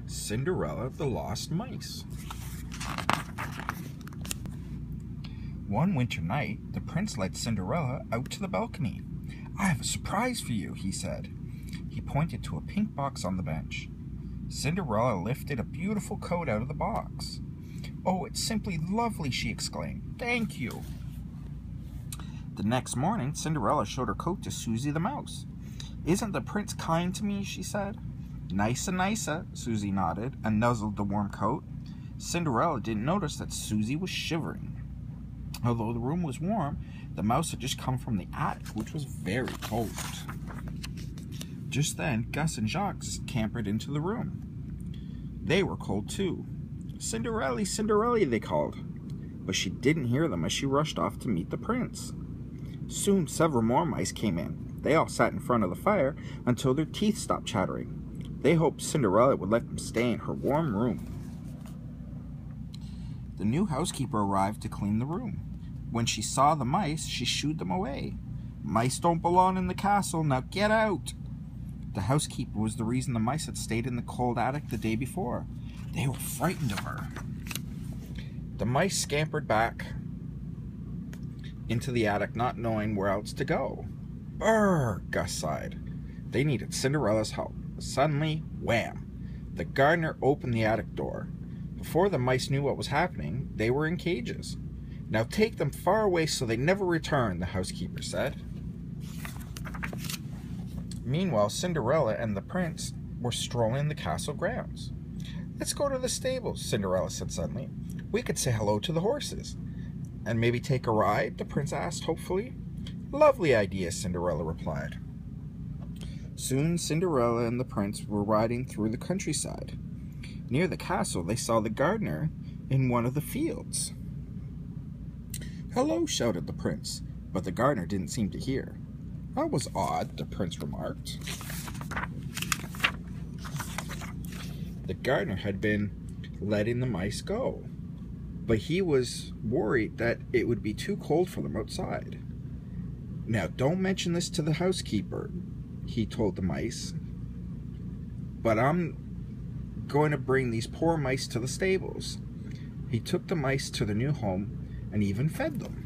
Cinderella the Lost Mice. One winter night, the prince led Cinderella out to the balcony. "I have a surprise for you," he said. He pointed to a pink box on the bench. Cinderella lifted a beautiful coat out of the box. "Oh, it's simply lovely," she exclaimed. "Thank you." The next morning, Cinderella showed her coat to Susie the mouse. "Isn't the prince kind to me?" she said. "Nice, Susie nodded and nuzzled the warm coat. Cinderella didn't notice that Susie was shivering. Although the room was warm, the mouse had just come from the attic, which was very cold. Just then, Gus and Jacques scampered into the room. They were cold too. "Cinderella, Cinderella," they called. But she didn't hear them as she rushed off to meet the prince. Soon several more mice came in. They all sat in front of the fire until their teeth stopped chattering. They hoped Cinderella would let them stay in her warm room. The new housekeeper arrived to clean the room. When she saw the mice, she shooed them away. "Mice don't belong in the castle, now get out!" The housekeeper was the reason the mice had stayed in the cold attic the day before. They were frightened of her. The mice scampered back into the attic, not knowing where else to go. "Brr," Gus sighed. They needed Cinderella's help. Suddenly, wham! The gardener opened the attic door. Before the mice knew what was happening, they were in cages. "Now take them far away so they never return," the housekeeper said. Meanwhile, Cinderella and the prince were strolling the castle grounds. "Let's go to the stables," Cinderella said suddenly. "We could say hello to the horses." "And maybe take a ride?" the prince asked hopefully. "Lovely idea," Cinderella replied. Soon Cinderella and the prince were riding through the countryside. Near the castle, they saw the gardener in one of the fields. "Hello," shouted the prince, but the gardener didn't seem to hear. "That was odd," the prince remarked. The gardener had been letting the mice go, but he was worried that it would be too cold for them outside. "Now, don't mention this to the housekeeper," he told the mice, "but I'm going to bring these poor mice to the stables." He took the mice to their new home and even fed them.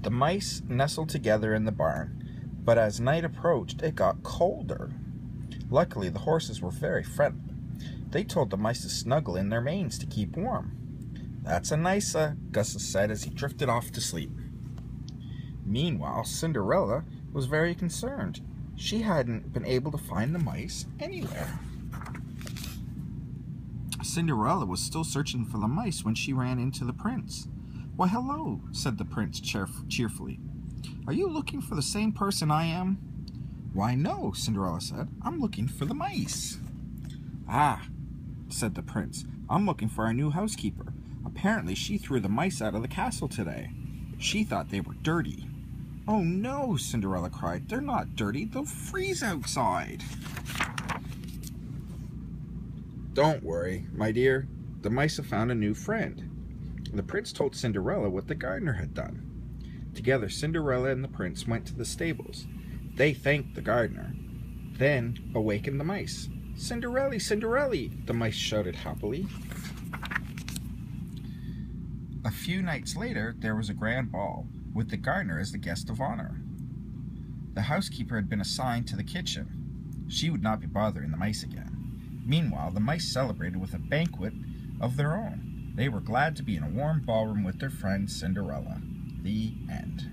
The mice nestled together in the barn, but as night approached, it got colder. Luckily, the horses were very friendly. They told the mice to snuggle in their manes to keep warm. "That's a nice," Gus said as he drifted off to sleep. Meanwhile, Cinderella was very concerned. She hadn't been able to find the mice anywhere. Cinderella was still searching for the mice when she ran into the prince. "Why, hello," said the prince cheerfully. "Are you looking for the same person I am?" "Why, no," Cinderella said. "I'm looking for the mice." "Ah," said the prince, "I'm looking for our new housekeeper. Apparently she threw the mice out of the castle today. She thought they were dirty." "Oh no," Cinderella cried. "They're not dirty. They'll freeze outside." "Don't worry, my dear. The mice have found a new friend." The prince told Cinderella what the gardener had done. Together, Cinderella and the prince went to the stables. They thanked the gardener, then awakened the mice. "Cinderella, Cinderella," the mice shouted happily. A few nights later, there was a grand ball, with the gardener as the guest of honor. The housekeeper had been assigned to the kitchen. She would not be bothering the mice again. Meanwhile, the mice celebrated with a banquet of their own. They were glad to be in a warm ballroom with their friend Cinderella. The end.